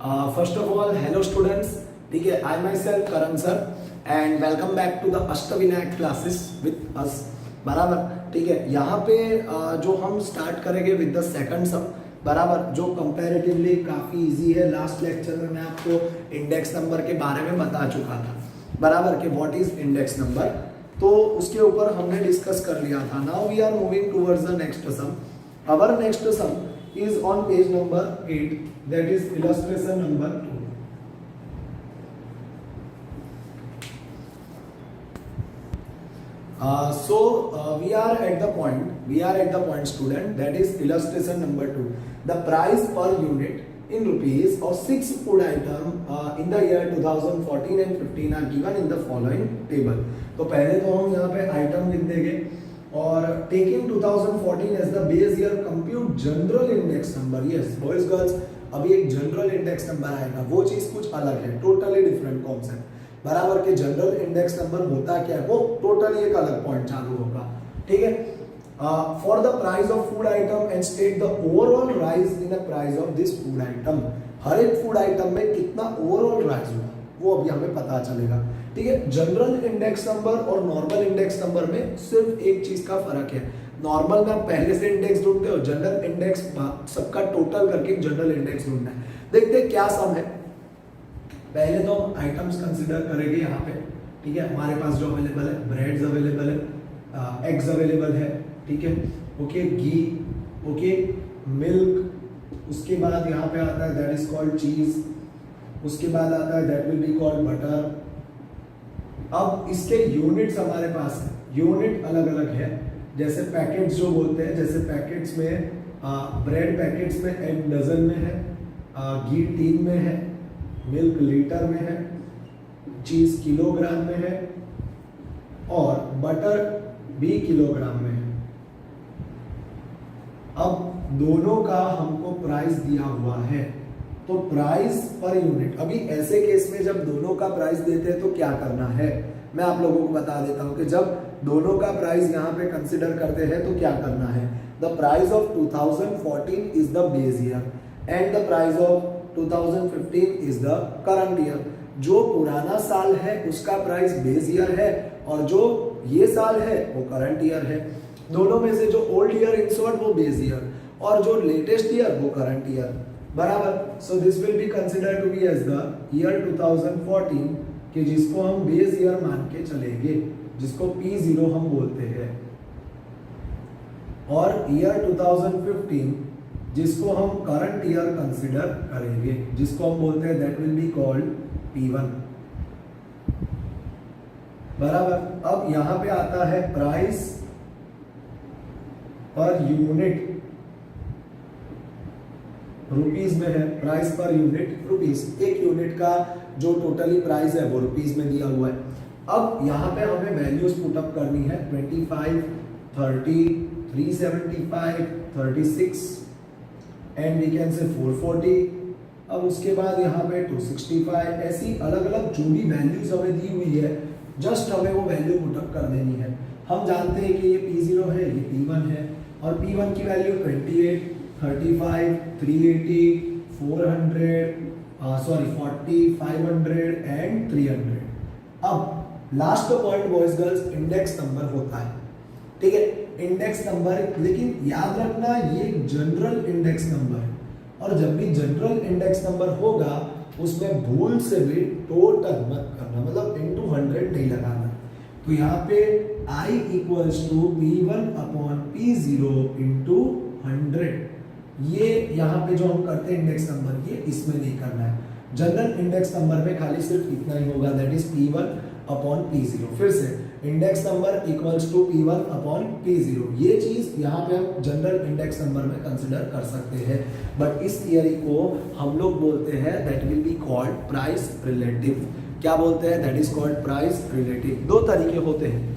First of all hello students, ठीक है। I myself Karan sir and welcome back to the Ashtavinayak classes with us, बराबर, ठीक है। यहाँ पे जो हम स्टार्ट करेंगे विद द सेकंड सम, बराबर, जो कंपैरेटिवली काफ़ी इजी है। लास्ट लेक्चर में मैं आपको इंडेक्स नंबर के बारे में बता चुका था, बराबर, कि व्हाट इज इंडेक्स नंबर, तो उसके ऊपर हमने डिस्कस कर लिया था। Now we are moving towards the next sum. Our next sum is on page number 8, that is illustration number 2. We are at the point student, that is illustration number 2. The price per unit in rupees of 6 food item in the year 2014 and 15 are given in the following table. तो पहले तो हम यहाँ पे item लिख देंगे और taking 2014 as the base year compute general index number. Yes boys girls, अभी एक जनरल इंडेक्स नंबर आएगा, वो चीज कुछ अलग है, टोटली डिफरेंट कॉन्सेप्ट, बराबर, के जनरल इंडेक्स नंबर होता क्या है वो टोटली एक अलग पॉइंट चालू होगा, ठीक है। For the price of food item and state the overall rise in the price of this food item. हर एक फूड आइटम में कितना ओवरऑल राइज हुआ वो अभी हमें पता चलेगा, ठीक है। जनरल इंडेक्स नंबर और नॉर्मल इंडेक्स नंबर में सिर्फ एक चीज का फर्क है। नॉर्मल में आप पहले से इंडेक्स ढूंढते हो, जनरल इंडेक्स सबका टोटल करके एक जनरल इंडेक्स ढूंढना है। देखते हैं क्या सम है। पहले तो हम आइटम्स कंसीडर करेंगे यहाँ पे, ठीक है। हमारे पास जो अवेलेबल है, ब्रेड्स अवेलेबल है, एग्स अवेलेबल है, ठीक है, ओके, घी, ओके, मिल्क, उसके बाद यहाँ पे आता है दैट इज कॉल्ड चीज, उसके बाद आता है that will be called butter. अब इसके यूनिट्स हमारे पास है, यूनिट अलग अलग है, जैसे पैकेट्स जो बोलते हैं, जैसे पैकेट्स में ब्रेड पैकेट्स में 1 डजन में है, घी टीन में है, मिल्क लीटर में है, चीज किलोग्राम में है और बटर भी किलोग्राम में है। अब दोनों का हमको प्राइस दिया हुआ है, तो प्राइस पर यूनिट, अभी ऐसे केस में जब दोनों का प्राइस देते हैं तो क्या करना है मैं आप लोगों को बता देता हूं कि जब दोनों का प्राइस यहाँ पे कंसिडर करते हैं तो क्या करना है। The price of 2014 is the base year and the price of 2015 is the current year. जो पुराना साल है उसका प्राइस बेस ईयर है और जो ये साल है वो करंट ईयर है। दोनों में से जो ओल्ड ईयर इंसर्ट वो बेस ईयर और जो लेटेस्ट ईयर वो करंट ईयर, बराबर। So this will be consider to be as the year 2014 कि जिसको हम बेस ईयर मान के चलेंगे, जिसको P0 हम बोलते हैं, और ईयर 2015 जिसको हम करंट ईयर कंसिडर करेंगे, जिसको हम बोलते हैं that will be called P1, बराबर। अब यहां पे आता है प्राइस पर यूनिट, रुपीज में है, प्राइस पर यूनिट रुपीज, एक यूनिट का जो टोटली प्राइस है वो रुपीज में दिया हुआ है। अब यहाँ पे हमें वैल्यूज पुटअप करनी है, 25, 30, 375, 36 एंड वी कैन से 440। अब उसके बाद यहाँ पे 265, ऐसी अलग अलग जो भी वैल्यूज हमें दी हुई है, जस्ट हमें वो वैल्यू पुटअप कर देनी है। हम जानते हैं कि ये P0 है, ये P1 है और P1 की वैल्यू 28, 35, 380, 40, 500 एंड 300। अब last point boys girls, index number होता है, ठीक है, इंडेक्स नंबर। लेकिन याद रखना ये जनरल इंडेक्स नंबर है और जब भी जनरल इंडेक्स नंबर होगा उसमें भूल से भी टोटल मत करना, मतलब into 100 नहीं लगाना। तो यहाँ पे I equals to P1 upon P0 into 100, ये यहाँ पे जो हम करते हैं इंडेक्स नंबर, ये इसमें नहीं करना है। जनरल इंडेक्स नंबर में खाली सिर्फ इतना ही होगा, that is P1 upon P0। फिर से index number equals to P1 upon P0, ये चीज यहाँ पे हम जनरल इंडेक्स नंबर में कंसिडर कर सकते हैं। बट इस थियरी को हम लोग बोलते हैं that will be called price relative. क्या बोलते हैं? That is called price relative. दो तरीके होते हैं,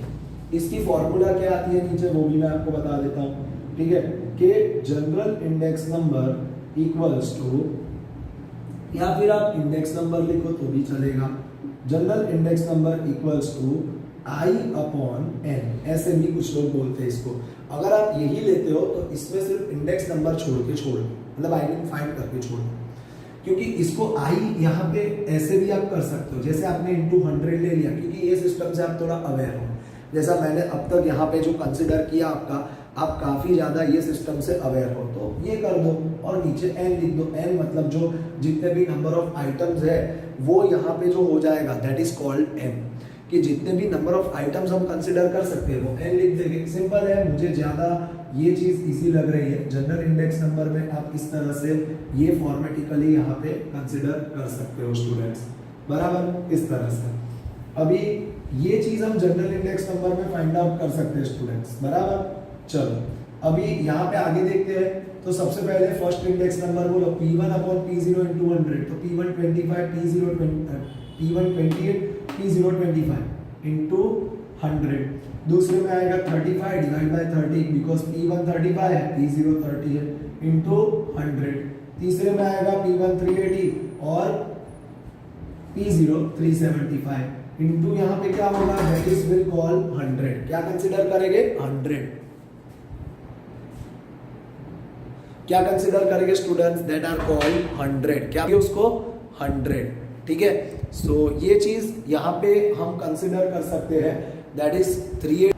इसकी फॉर्मूला क्या आती है नीचे वो भी मैं आपको बता देता हूँ, ठीक है, कि general index number equals to, या फिर आप इंडेक्स नंबर लिखो तो भी चलेगा, general index number equals to I upon n, ऐसे भी कुछ लोग बोलते हैं इसको। अगर आप यही लेते हो तो इसमें सिर्फ इंडेक्स नंबर छोड़ दो, मतलब आइडेंटिफाइड करके छोड़ दो, क्योंकि इसको आई यहाँ पे ऐसे भी आप कर सकते हो, जैसे आपने इंटू 100 ले लिया, क्योंकि ये सिस्टम से आप थोड़ा अवेयर हो। जैसा मैंने अब तक यहाँ पे जो कंसिडर किया आपका, आप काफी ज्यादा ये सिस्टम से अवेयर हो, तो ये कर दो और नीचे n लिख दो। n मतलब जो जितने भी नंबर ऑफ आइटम्स है वो यहाँ पे जो हो जाएगा दैट इज कॉल्ड n, कि जितने भी नंबर ऑफ आइटम्स हम कंसिडर कर सकते हैं वो n लिख देंगे। सिंपल है, मुझे ज्यादा ये चीज इजी लग रही है। जनरल इंडेक्स नंबर में आप इस तरह से ये फॉर्मेटिकली यहाँ पे कंसिडर कर सकते हो स्टूडेंट्स, बराबर, इस तरह से। अभी ये चीज हम जनरल इंडेक्स नंबर में फाइंड आउट कर सकते हैं स्टूडेंट्स, बराबर। चलो अभी यहाँ पे आगे देखते हैं। तो सबसे पहले फर्स्ट इंडेक्स नंबर बोलो P1 अपॉन P0 इंटू 100, तो P1 25, P0 P1 28, P0 25 into 100। दूसरे में आएगा 35 डिवाइड बाय 30, बिकॉज P1 35 है, P0 30 है, इंटू 100। तीसरे में आएगा P1 380 और P0 375 इंटू यहाँ पे क्या होगा, दैट इज विल कॉल 100। क्या कंसिडर करेंगे, 100। क्या कंसिडर करेंगे स्टूडेंट्स, दैट आर कॉल्ड 100। क्या उसको 100, ठीक है। सो ये चीज यहाँ पे हम कंसिडर कर सकते हैं, that is 380।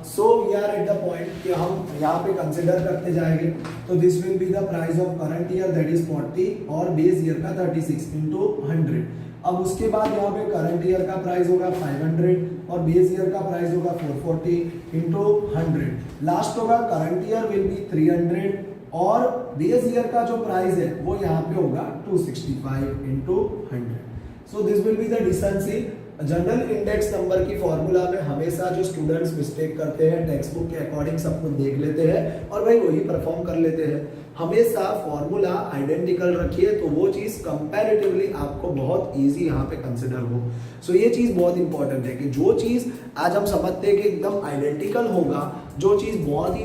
So we are at the point कि हम यहाँ पे कंसिडर करते जाएंगे। तो this will be the price of current year, that is 40 और बेस ईयर का 36 इंटू 100। अब उसके बाद यहाँ पे करंट ईयर का प्राइस होगा 500 और बेस ईयर का प्राइस होगा 440 इंटू 100। लास्ट होगा करंट ईयर विल बी 300 और बेस ईयर का जो प्राइस है वो यहाँ पे होगा 265 into 100। So this will be the distancy. General index number की फॉर्मूला में हमेशा जो स्टूडेंट्स मिस्टेक करते हैं, टेक्स्ट बुक के अकॉर्डिंग सब कुछ देख लेते हैं और भाई वही परफॉर्म कर लेते हैं। हमेशा फॉर्मूला आइडेंटिकल रखिए, तो वो चीज कंपैरेटिवली आपको बहुत इजी यहाँ पे कंसिडर हो। सो ये चीज बहुत इंपॉर्टेंट है कि जो चीज आज हम समझते हैं कि एकदम आइडेंटिकल होगा, जो चीज बहुत ही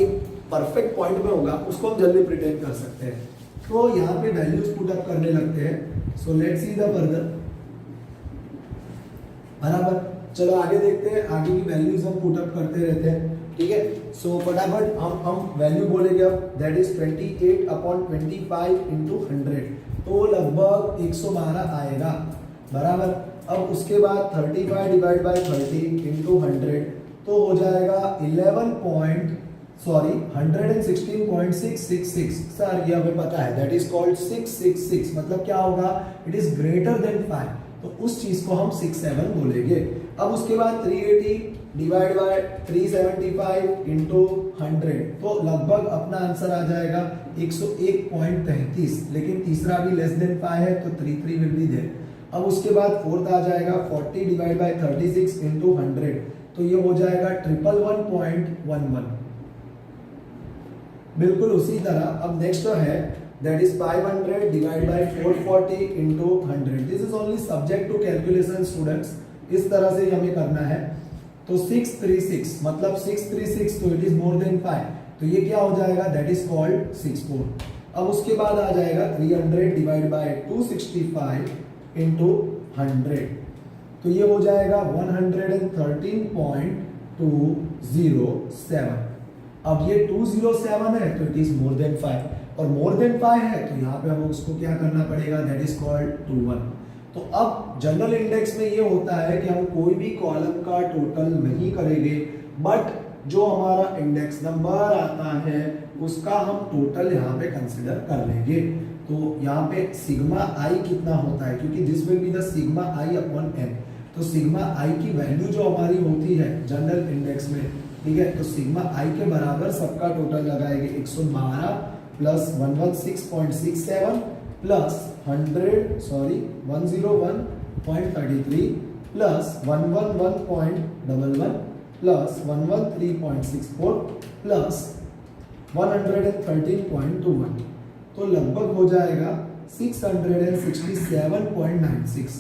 एक परफेक्ट पॉइंट में होगा, उसको हम जल्दी प्रिटेंड कर सकते हैं। तो यहाँ पे वैल्यूज पुट अप करने लगते हैं। So let's see the further, बराबर। चलो आगे देखते हैं, आगे की वैल्यूज हम पुट अप करते रहते हैं, ठीक है। सो फटाफट हम वैल्यू बोलेंगे अब, दैट इज 28 अपॉन 25 इंटू 100, तो लगभग 112 आएगा, बराबर। अब उसके बाद 35 डिवाइड बाय 30 इंटू 100, तो हो जाएगा 116.666। सर ये हमें पता है, दैट इज कॉल्ड 666, मतलब क्या होगा, इट इज ग्रेटर देन 5, तो उस चीज को हम 67 बोलेंगे। अब उसके बाद 380 डिवाइड बाय 375 इंटू 100, तो लगभग अपना आंसर आ जाएगा 101.33, लेकिन तीसरा भी लेस देन 5 है, तो 33 विल बी देयर। अब उसके बाद फोर्थ आ जाएगा 40 डिवाइड बाय 36 इंटू 100, तो ये हो जाएगा 111.11। बिल्कुल उसी तरह अब नेक्स्ट है, that is 500 divided by 440 into 100. This is only subject to calculation students. इस तरह से हमें करना है। तो 636 मतलब 636, तो इट इज मोर देन 5, तो ये क्या हो जाएगा, दैट इज कॉल्ड 64। अब उसके बाद आ जाएगा 300 डिवाइड बाय 265 इंटू 100, तो ये हो जाएगा 113.207। अब ये 207 है, तो इट इज मोर देन 5, और मोर देन 5 है, तो यहाँ पे हमें उसको क्या करना पड़ेगा, दैट इज कॉल्ड 21। तो अब जनरल इंडेक्स में ये होता है कि हम कोई भी कॉलम का टोटल नहीं करेंगे, बट जो हमारा इंडेक्स नंबर आता है उसका हम टोटल यहाँ पे कंसिडर कर लेंगे। तो यहाँ पे सिग्मा आई कितना होता है, क्योंकि this will be the sigma I upon N. तो सिग्मा आई की वैल्यू जो हमारी होती है जनरल इंडेक्स में, ठीक है, तो सिग्मा आई के बराबर सबका टोटल लगाएंगे 112 plus 116.67 plus 101.33 plus 111.11 plus 113.64 plus 113.21, तो लगभग हो जाएगा 667.96।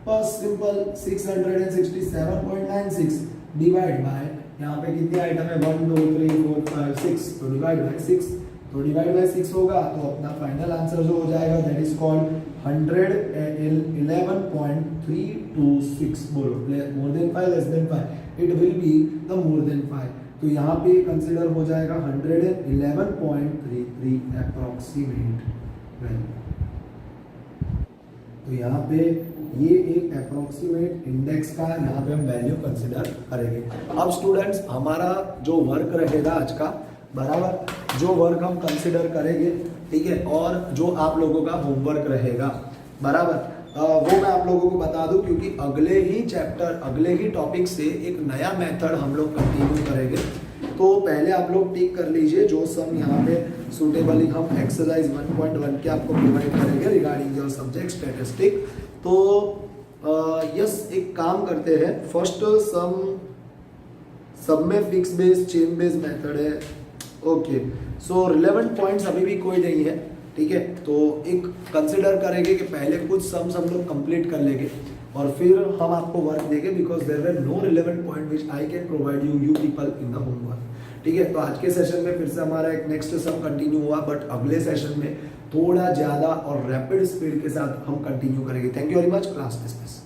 बस सिंपल 667.96 डिवाइड बाय, यहाँ पे कितने आइटम है, 1 2 3 4 5 6, तो डिवाइड बाय 6, तो डिवाइड बाय 6 होगा, तो अपना फाइनल आंसर जो हो जाएगा दैट इज कॉल्ड 111.326। बोलो more than 5 less than 5, it will be the more than 5, तो यहाँ पे कंसिडर हो जाएगा 111.33 अप्रोक्सीमेट वैल्यू। तो यहाँ पे ये एक अप्रोक्सीमेट इंडेक्स का यहाँ पे हम वैल्यू कंसिडर करेंगे। अब स्टूडेंट्स हमारा जो वर्क रहेगा आज का, बराबर, जो वर्क हम कंसिडर करेंगे, ठीक है, और जो आप लोगों का होमवर्क रहेगा, बराबर, वो मैं आप लोगों को बता दूं क्योंकि अगले ही चैप्टर, अगले ही टॉपिक से एक नया मेथड हम लोग कंटिन्यू करेंगे। तो पहले आप लोग टिक कर लीजिए जो सम यहाँ पे सुटेबली हम एक्सरसाइज 1.1 के आपको प्रोवाइड करेंगे रिगार्डिंग योर सब्जेक्ट स्टैटिस्टिक। तो यस, एक काम करते हैं, फर्स्ट सब में fix base chain base method है। ओके, सो रिलेवेंट पॉइंट्स अभी भी कोई नहीं है, ठीक है, तो एक कंसिडर करेंगे कि पहले कुछ सम्स हम लोग कंप्लीट कर लेंगे और फिर हम आपको वर्क देंगे, because there were no relevant point which I can provide you people in the homework, ठीक है। तो आज के सेशन में फिर से हमारा एक नेक्स्ट सम कंटिन्यू हुआ, बट अगले सेशन में थोड़ा ज्यादा और रैपिड स्पीड के साथ हम कंटिन्यू करेंगे। Thank you very much, class dismiss.